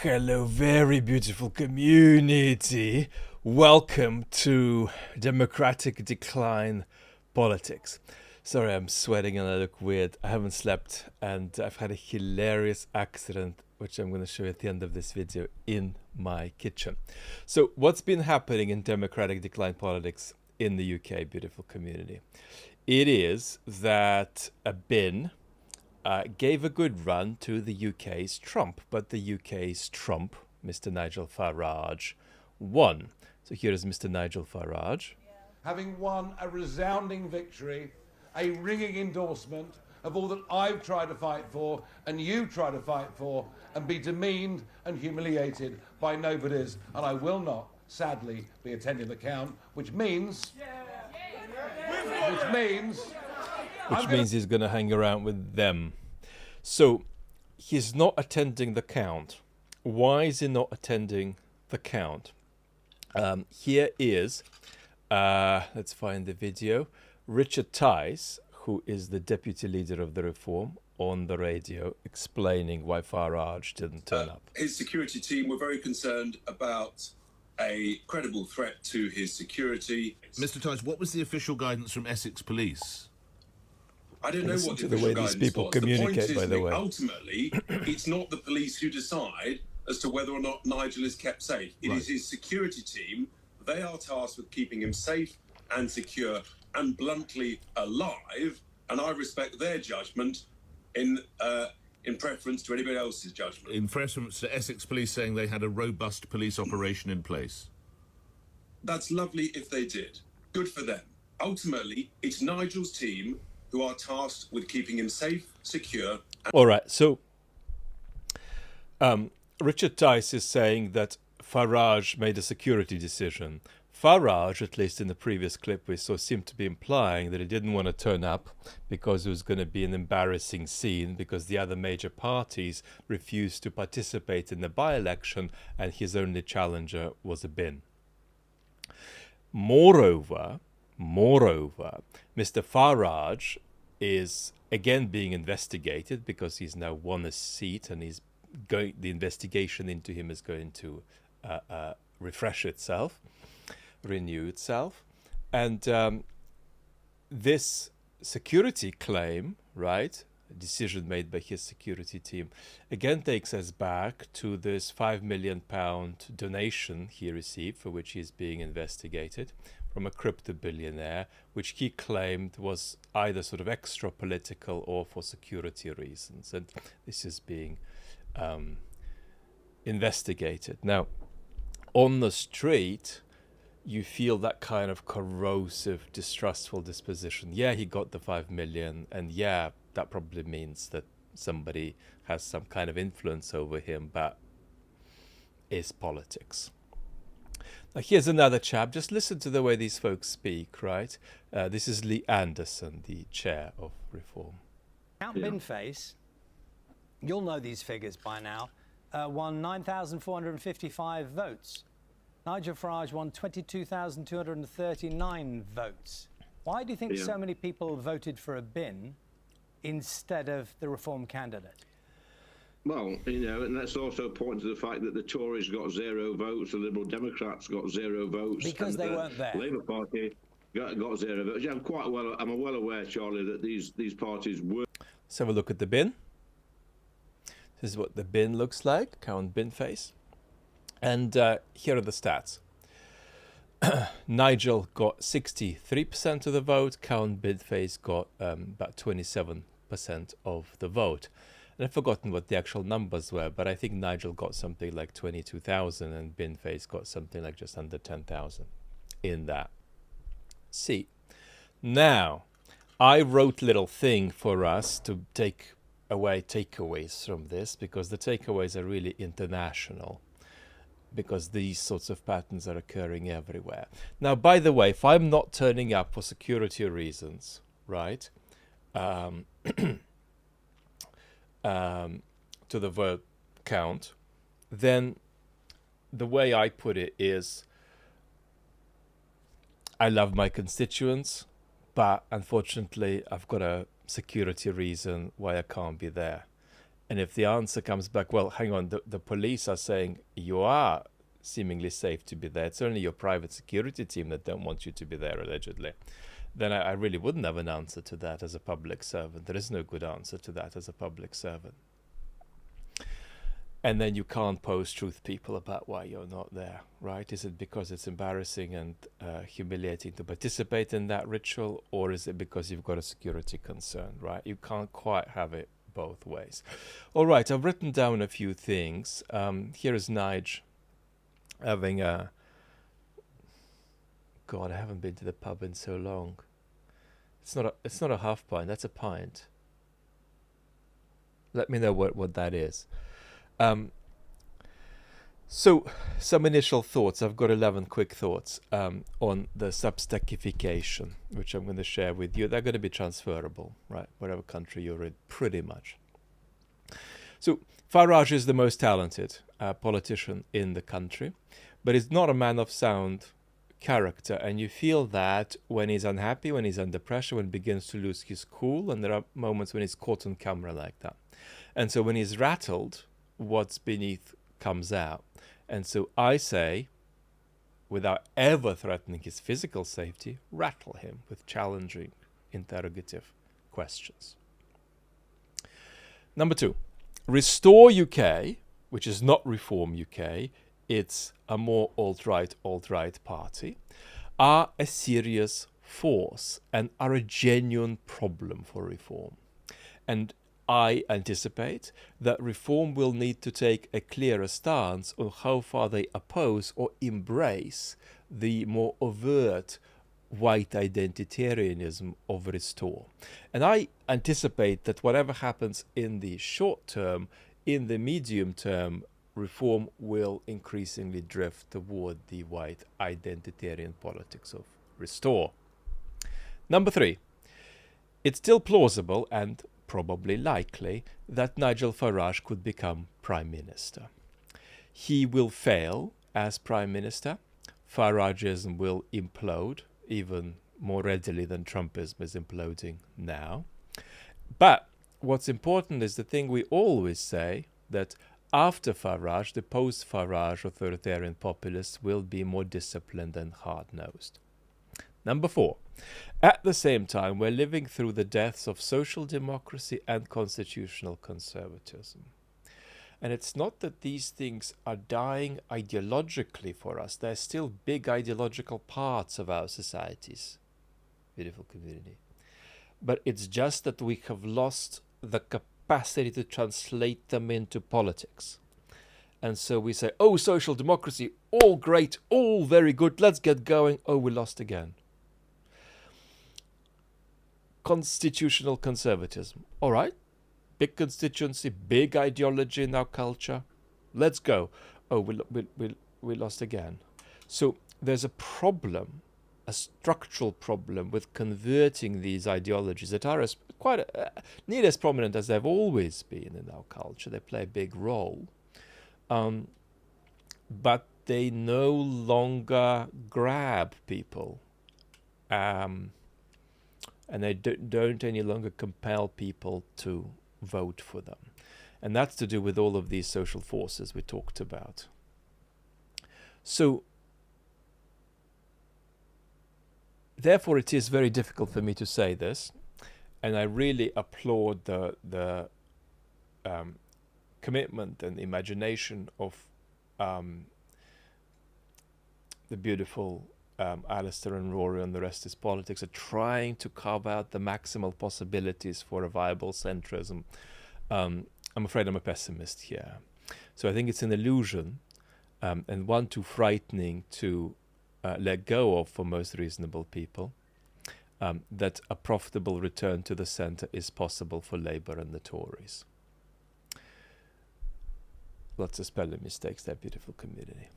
Hello, very beautiful community. Welcome to Democratic Decline Politics. Sorry, I'm sweating and I look weird. I haven't slept and I've had a hilarious accident, which I'm going to show you at the end of this video, in my kitchen. So what's been happening in Democratic Decline Politics in the UK, beautiful community? It is that a bin gave a good run to the UK's Trump, but the UK's Trump, Mr. Nigel Farage, won. So here is Mr. Nigel Farage. Having won a resounding victory, a ringing endorsement of all that I've tried to fight for and you try to fight for, and be demeaned and humiliated by nobodies. And I will not, sadly, be attending the count, which means He's going to hang around with them. So he's not attending the count. Why is he not attending the count? Here is, let's find the video, Richard Tice, who is the deputy leader of the Reform, on the radio explaining why Farage didn't turn up. His security team were very concerned about a credible threat to his security. Mr. Tice, what was the official guidance from Essex Police? I don't know what the way official these guidance people was. communicate, the point is, by the way. ultimately, it's not the police who decide as to whether or not Nigel is kept safe. It is his security team. They are tasked with keeping him safe and secure and bluntly alive. And I respect their judgment in preference to anybody else's judgment. In preference to Essex Police saying they had a robust police operation in place. That's lovely if they did. Good for them. Ultimately, it's Nigel's team who are tasked with keeping him safe, secure. All right, so Richard Tice is saying that Farage made a security decision. Farage, at least in the previous clip we saw, seemed to be implying that he didn't want to turn up because it was going to be an embarrassing scene because the other major parties refused to participate in the by-election and his only challenger was a bin. Moreover, Mr. Farage is again being investigated because he's now won a seat and the investigation into him is going to refresh itself, renew itself. And this security claim, right, a decision made by his security team, again takes us back to this £5 million donation he received, for which he's being investigated, from a crypto billionaire, which he claimed was either sort of extra political or for security reasons. And this is being investigated. Now, on the street, you feel that kind of corrosive, distrustful disposition. Yeah, he got the 5 million, and yeah, that probably means that somebody has some kind of influence over him, but it's politics. Now, here's another chap. Just listen to the way these folks speak, right? This is Lee Anderson, the chair of Reform. Count Binface, you'll know these figures by now, won 9,455 votes. Nigel Farage won 22,239 votes. Why do you think so many people voted for a bin instead of the Reform candidate? Well, and let's also point to the fact that the Tories got 0 votes, the Liberal Democrats got 0 votes. Because they weren't there. The Labour Party got 0 votes. Yeah, I'm well aware, Charlie, that these parties were... Let's have a look at the bin. This is what the bin looks like, Count Binface. And here are the stats. Nigel got 63% of the vote. Count Binface got about 27% of the vote. And I've forgotten what the actual numbers were, but I think Nigel got something like 22,000 and Binface got something like just under 10,000 in that seat. Now, I wrote a little thing for us to take away takeaways from this, because the takeaways are really international, because these sorts of patterns are occurring everywhere. Now, by the way, if I'm not turning up for security reasons, right, to the vote count, then the way I put it is, I love my constituents, but unfortunately I've got a security reason why I can't be there. And if the answer comes back, well, hang on, the police are saying you are seemingly safe to be there. It's only your private security team that don't want you to be there, allegedly. Then I really wouldn't have an answer to that as a public servant. There is no good answer to that as a public servant. And then you can't pose truth people about why you're not there, right? Is it because it's embarrassing and humiliating to participate in that ritual, or is it because you've got a security concern, right? You can't quite have it both ways. All right, I've written down a few things. Here is Nigel having a... God, I haven't been to the pub in so long. It's not a half pint, that's a pint. Let me know what that is. So, some initial thoughts. I've got 11 quick thoughts on the Substackification, which I'm going to share with you. They're going to be transferable, right? Whatever country you're in, pretty much. So, Farage is the most talented politician in the country, but he's not a man of sound character. And you feel that when he's unhappy, when he's under pressure, when he begins to lose his cool, and there are moments when he's caught on camera like that. And so when he's rattled, what's beneath comes out. And so I say, without ever threatening his physical safety, rattle him with challenging, interrogative questions. Number 2, Restore UK, which is not Reform UK, it's a more alt-right party, are a serious force and are a genuine problem for reform. And I anticipate that reform will need to take a clearer stance on how far they oppose or embrace the more overt white identitarianism of Restore. And I anticipate that whatever happens in the short term, in the medium term, reform will increasingly drift toward the white identitarian politics of Restore. Number 3, it's still plausible and probably likely that Nigel Farage could become Prime Minister. He will fail as Prime Minister. Faragism will implode even more readily than Trumpism is imploding now. But what's important is the thing we always say, that after Farage, the post-Farage authoritarian populists will be more disciplined and hard-nosed. Number 4, at the same time, we're living through the deaths of social democracy and constitutional conservatism. And it's not that these things are dying ideologically for us. They're still big ideological parts of our societies. Beautiful community. But it's just that we have lost the capacity to translate them into politics. And so we say, oh, social democracy, all great, all very good, let's get going. Oh, we lost again. Constitutional conservatism. All right. Big constituency, big ideology in our culture. Let's go. Oh, we lost again. So there's a problem, a structural problem with converting these ideologies that are nearly as prominent as they've always been in our culture. They play a big role. But they no longer grab people. And they don't any longer compel people to vote for them. And that's to do with all of these social forces we talked about. So, therefore, it is very difficult for me to say this, and I really applaud the commitment and imagination of the beautiful Alistair and Rory and the rest is politics are trying to carve out the maximal possibilities for a viable centrism. I'm afraid I'm a pessimist here. So I think it's an illusion and one too frightening to let go of for most reasonable people, that a profitable return to the centre is possible for Labour and the Tories. Lots of spelling mistakes there, beautiful community.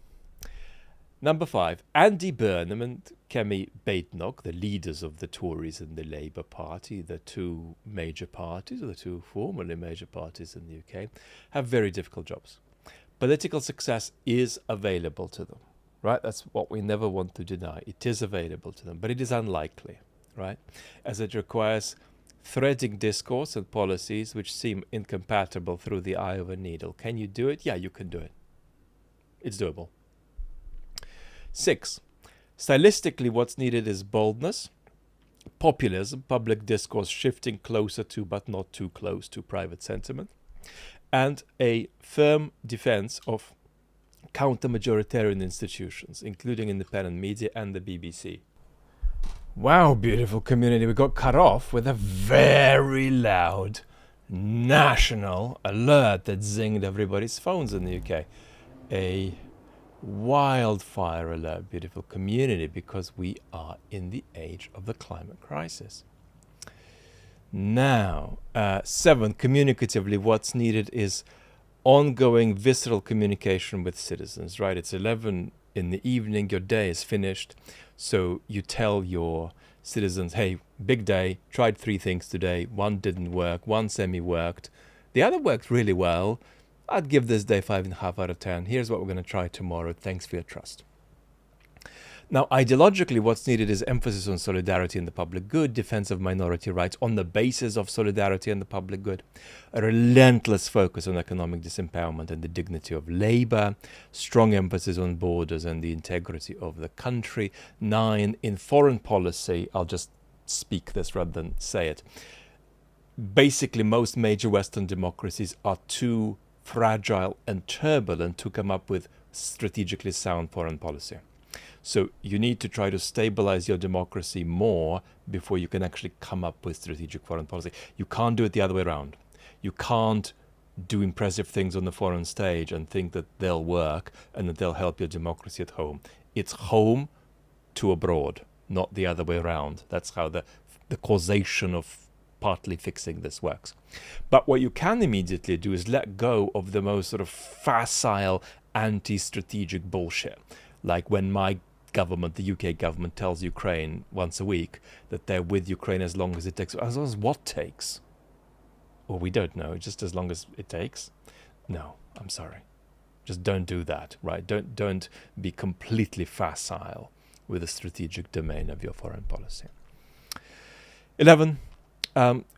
Number 5, Andy Burnham and Kemi Badenoch, the leaders of the Tories and the Labour Party, the two major parties, or the two formerly major parties in the UK, have very difficult jobs. Political success is available to them, right? That's what we never want to deny. It is available to them, but it is unlikely, right? As it requires threading discourse and policies which seem incompatible through the eye of a needle. Can you do it? Yeah, you can do it. It's doable. 6. Stylistically, what's needed is boldness, populism, public discourse shifting closer to but not too close to private sentiment, and a firm defense of counter-majoritarian institutions, including independent media and the BBC. Wow, beautiful community. We got cut off with a very loud national alert that zinged everybody's phones in the UK. A wildfire alert, beautiful community, because we are in the age of the climate crisis. Now, 7, communicatively, what's needed is ongoing visceral communication with citizens, right? It's 11 in the evening, your day is finished, so you tell your citizens, hey, big day, tried 3 things today, 1 didn't work, 1 semi-worked, the other worked really well, I'd give this day 5.5 out of 10, here's what we're going to try tomorrow, thanks for your trust. Now, ideologically, what's needed is emphasis on solidarity and the public good, defense of minority rights on the basis of solidarity and the public good, a relentless focus on economic disempowerment and the dignity of labor, strong emphasis on borders and the integrity of the country. 9, in foreign policy, I'll just speak this rather than say it. Basically, most major Western democracies are too fragile and turbulent to come up with strategically sound foreign policy. So you need to try to stabilize your democracy more before you can actually come up with strategic foreign policy. You can't do it the other way around. You can't do impressive things on the foreign stage and think that they'll work and that they'll help your democracy at home. It's home to abroad, not the other way around. That's how the causation of partly fixing this works. But what you can immediately do is let go of the most sort of facile anti-strategic bullshit. Like when my government, the UK government, tells Ukraine once a week that they're with Ukraine as long as it takes. As long as what takes? Well, we don't know. Just as long as it takes? No, I'm sorry. Just don't do that, right? Don't be completely facile with the strategic domain of your foreign policy. 11.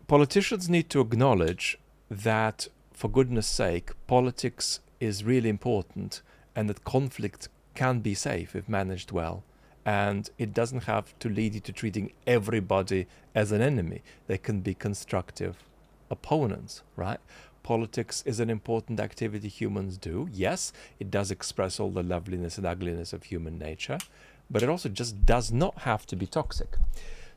Politicians need to acknowledge that, for goodness sake, politics is really important and that conflict can be safe if managed well, and it doesn't have to lead you to treating everybody as an enemy. They can be constructive opponents, right? Politics is an important activity humans do. Yes, it does express all the loveliness and ugliness of human nature, but it also just does not have to be toxic.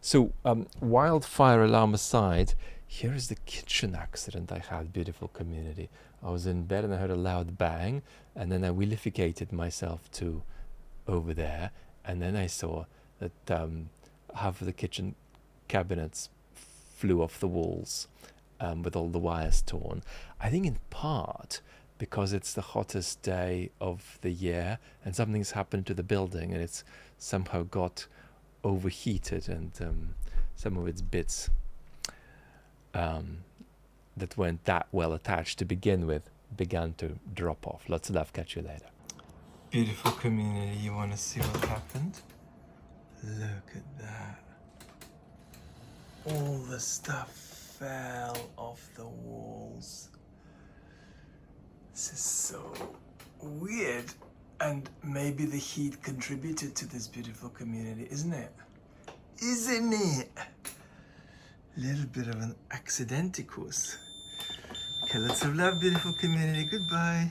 So, wildfire alarm aside, here is the kitchen accident I had, beautiful community. I was in bed and I heard a loud bang, and then I willificated myself to over there, and then I saw that half of the kitchen cabinets flew off the walls with all the wires torn. I think in part because it's the hottest day of the year and something's happened to the building and it's somehow got overheated and some of its bits that weren't that well attached to begin with began to drop off. Lots of love. Catch you later. Beautiful community. You want to see what happened? Look at that. All the stuff fell off the walls. This is so weird. And maybe the heat contributed to this beautiful community, isn't it? Isn't it? Little bit of an accidenticus. Okay, lots of love, beautiful community. Goodbye.